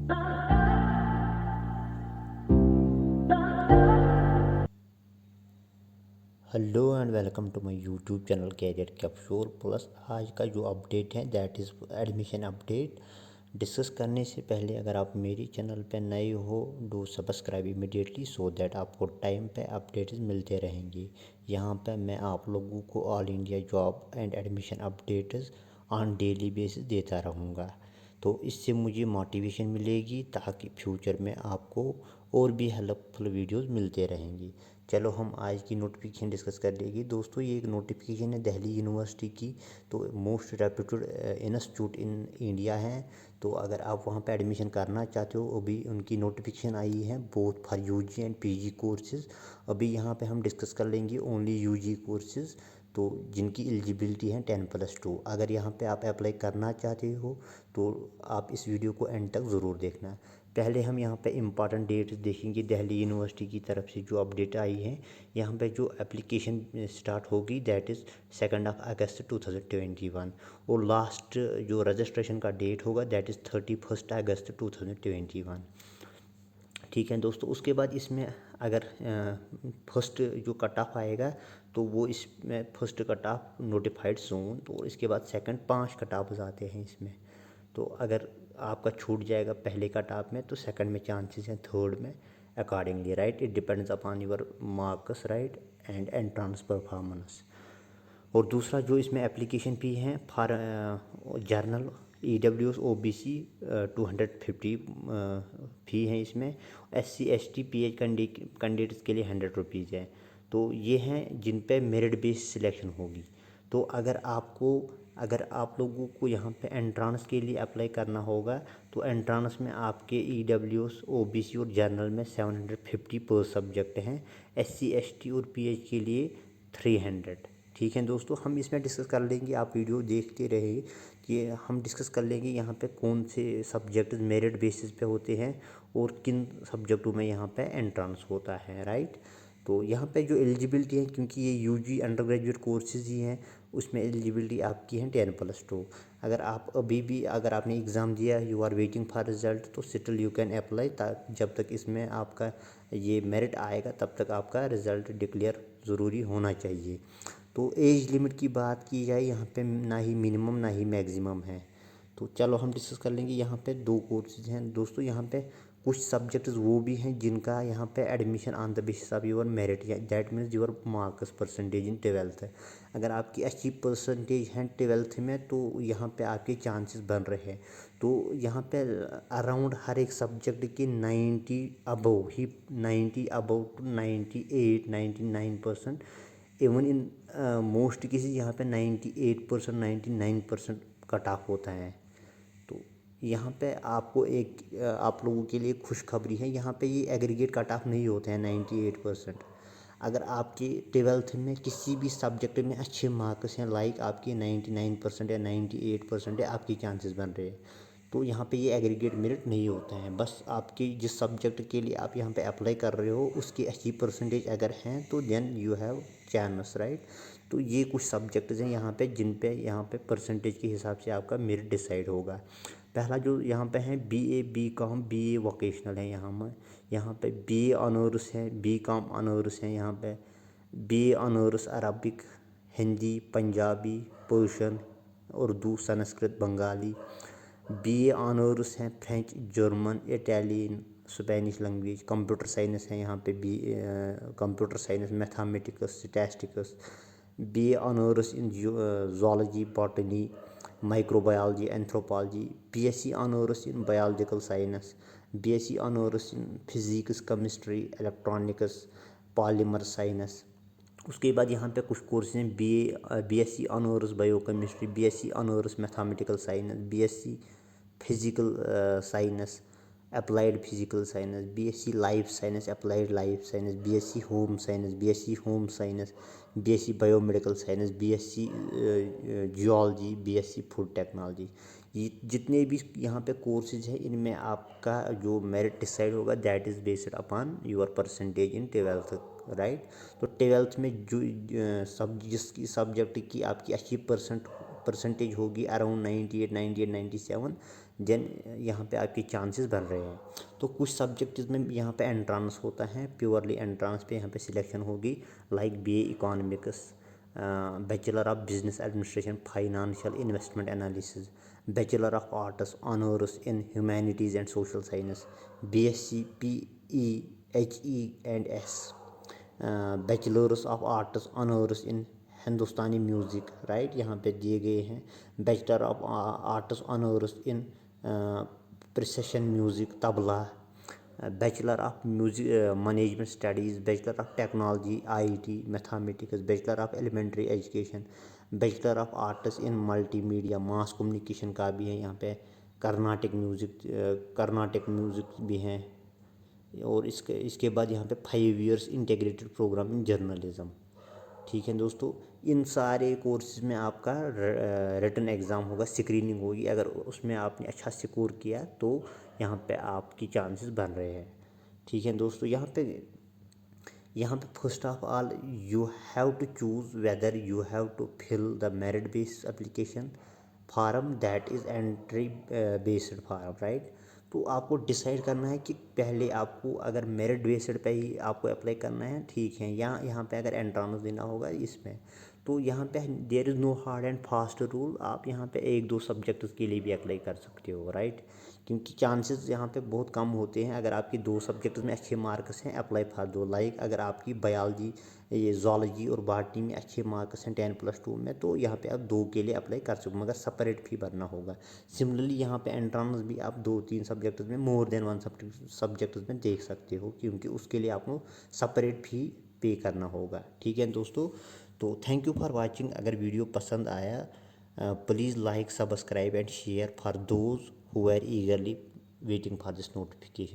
Hello and welcome to my YouTube channel career capsule plus. आज का जो update है that is admission update. Discuss करने से पहले अगर आप मेरी चैनल पे नए हो do subscribe immediately so that आपको टाइम पे अपडेट्स मिलते रहेंगे। यहाँ पे मैं आप लोगों को all India job and admission updates on daily basis देता रहूँगा। तो इससे मुझे मोटिवेशन मिलेगी ताकि फ्यूचर में आपको और भी हेल्पफुल वीडियोस मिलते रहेंगी। चलो हम आज की नोटिफिकेशन डिस्कस कर लेंगे। दोस्तों ये एक नोटिफिकेशन है दिल्ली यूनिवर्सिटी की, तो most reputed institute in India है। तो अगर आप वहाँ पे एडमिशन करना चाहते हो, अभी उनकी नोटिफिकेशन आई है both for UG and PG courses. अभी यहाँ पे हम डिस्कस कर लेंगे ओनली यूजी कोर्सेज़, तो जिनकी एलिजिबिलिटी है 10+2। अगर यहाँ पे आप अप्लाई करना चाहते हो तो आप इस वीडियो को एंड तक ज़रूर देखना। पहले हम यहाँ पे इम्पॉर्टेंट डेट्स देखेंगे दिल्ली यूनिवर्सिटी की तरफ से जो अपडेट आई है। यहाँ पे जो एप्लीकेशन स्टार्ट होगी दैट इज़ 2 अगस्त 2021 और लास्ट जो रजिस्ट्रेशन का डेट होगा दैट इज़ 31 अगस्त 2021। ठीक है दोस्तों, उसके बाद इसमें अगर फर्स्ट जो कट ऑफ आएगा तो वो इसमें first cut off notified zone, तो इसके बाद सेकंड 5 कट ऑफ आते हैं इसमें। तो अगर आपका छूट जाएगा पहले कट ऑफ में तो सेकंड में चांसेस हैं, थर्ड में accordingly, right. It depends upon your marks, right, and entrance performance. और दूसरा जो इसमें एप्लीकेशन फ़ी है फॉर जर्नल EWS OBC 250 फ़ी है इसमें। SC ST PH कैंडिडेट्स के लिए 100 रुपीज़ है। तो ये हैं जिन पे मेरिट बेस्ड सिलेक्शन होगी। तो अगर आप लोगों को यहाँ पे एंट्रांस के लिए अप्लाई करना होगा तो एंट्रांस में आपके EWS OBC और जर्नल में 750 पर सब्जेक्ट हैं। SC ST और PH के लिए 300। ठीक है दोस्तों, हम इसमें डिस्कस कर लेंगे, आप वीडियो देखते रहिए कि हम डिस्कस कर लेंगे यहाँ पे कौन से सब्जेक्ट मेरिट बेसिस पे होते हैं और किन सब्जेक्टों में यहाँ पे एंट्रेंस होता है, राइट। तो यहाँ पे जो एलिजिबिलिटी है, क्योंकि ये यूजी अंडर ग्रेजुएट कोर्सेज ही हैं, उसमें एलिजिबिलिटी आपकी है 10+2। अगर आप अभी भी अगर आपने एग्ज़ाम दिया, you are waiting for result, तो स्टिल यू कैन अप्लाई। जब तक इसमें आपका ये मेरिट आएगा तब तक आपका रिज़ल्ट डिक्लेयर ज़रूरी होना चाहिए। तो एज लिमिट की बात की जाए यहाँ पे ना ही मिनिमम ना ही मैक्सिमम है। तो चलो हम डिस्कस कर लेंगे। यहाँ पे 2 कोर्सेज हैं दोस्तों। यहाँ पे कुछ सब्जेक्ट्स वो भी हैं जिनका यहाँ पे admission on the basis of your merit, या that means your marks percentage in 12th है। अगर आपकी अच्छी परसेंटेज है 12th में तो यहाँ पे आपके चांसेस बन रहे हैं। तो यहाँ पे अराउंड हर एक सब्जेक्ट के 90 अबव ही, 90 above to 98-99%, even in most cases यहाँ पे 98%, 99% कट ऑफ होता है। तो यहाँ पे आपको एक आप लोगों के लिए खुशखबरी है, यहाँ पे ये एग्रीगेट कट ऑफ नहीं होते हैं 98%। अगर आपके 12th में किसी भी सब्जेक्ट में अच्छे मार्क्स हैं, लाइक आपके 99% या 98% है, आपके चांसेस बन रहे हैं, तो यहाँ पे ये एग्रीगेट मेरिट नहीं होता है। बस आपके जिस सब्जेक्ट के लिए आप यहाँ पे अप्लाई कर रहे हो उसकी अच्छी परसेंटेज अगर हैं तो then you have chance, right. तो ये कुछ सब्जेक्ट्स हैं यहाँ पे जिन पे यहाँ पे परसेंटेज के हिसाब से आपका मेरिट डिसाइड होगा। पहला जो यहाँ पे है BA BCom BA वोकेशनल है। यहाँ पे BA ऑनर्स है, BCom ऑनर्स है, यहाँ पे BA honours Arabic, Hindi, Punjabi, Persian, Urdu, Sanskrit, Bengali. BA honours हैं French, German, Italian, Spanish language. Computer science है यहाँ पे computer science, mathematics, statistics. BA honours in zoology, botany, microbiology, anthropology. BSc honours in biological science. BSc honours in physics, chemistry, electronics, polymer science. उसके बाद यहाँ पे कुछ course हैं BSc honours biochemistry, BSc honours mathematical science, BSc physical science, applied physical science, BSc life science, applied life science, BSc home science, BSc home science, BSc biomedical science, BSc geology, BSc food technology. ये जितने भी यहाँ पे courses हैं इनमें आपका जो merit decide होगा that is based upon your percentage in 12th, right. तो 12th में जो जिसकी सब्जेक्ट की आपकी अच्छी परसेंटेज होगी अराउंड 98, 97, देन यहाँ पे आपके चांसेस बढ़ रहे हैं। तो कुछ सब्जेक्ट्स में यहाँ पे एंट्रांस होता है, प्योरली एंट्रांस पे यहाँ पे सिलेक्शन होगी, like BA economics, bachelor of business administration, financial investment analysis, bachelor of arts honours in humanities and social science, BSc PE HE and S, bachelors of arts honours in Hindustani music, right, यहाँ पे दिए गए हैं। Bachelor of arts honours in percussion music, tabla, bachelor of music management studies, bachelor of technology IIT mathematics, bachelor of elementary education, bachelor of arts in multimedia mass communication का भी है यहाँ पे, कर्नाटक म्यूज़िक भी हैं। और इसके बाद यहाँ पे 5 years integrated programme in journalism. ठीक है दोस्तों, इन सारे कोर्सेज में आपका रिटन एग्ज़ाम होगा, स्क्रीनिंग होगी। अगर उसमें आपने अच्छा स्कोर किया तो यहाँ पे आपकी चांसेस बन रहे हैं। ठीक है दोस्तों, यहाँ पे first of all you have to choose whether you have to fill the merit based application form that is entry based form, right. तो आपको डिसाइड करना है कि पहले आपको अगर मेरिट बेस्ड पे ही आपको अप्लाई करना है, ठीक है, या यहाँ पे अगर एंट्रांस देना होगा इसमें। तो यहाँ पे there is no hard and fast rule, आप यहाँ पे 1-2 सब्जेक्ट्स के लिए भी अप्लाई कर सकते हो, राइट। क्योंकि चांसेस यहाँ पे बहुत कम होते हैं। अगर आपकी 2 सब्जेक्ट्स में अच्छे मार्क्स हैं, अप्लाई फॉर 2, लाइक अगर आपकी बायोलॉजी, ये जूलॉजी और बॉटनी में अच्छे मार्क्स हैं 10+2 में, तो यहाँ पे आप 2 के लिए अप्लाई कर सकते हो, मगर सेपरेट फी भरना होगा। सिमिलरली यहाँ पे एंट्रांस भी आप 2-3 सब्जेक्ट्स में, मोर देन 1 सब्जेक्ट्स में देख सकते हो, क्योंकि उसके लिए आपको सेपरेट फी पे करना होगा। ठीक है दोस्तों, तो थैंक यू फॉर वाचिंग। अगर वीडियो पसंद आया, please like, subscribe and share for those who are eagerly waiting for this notification.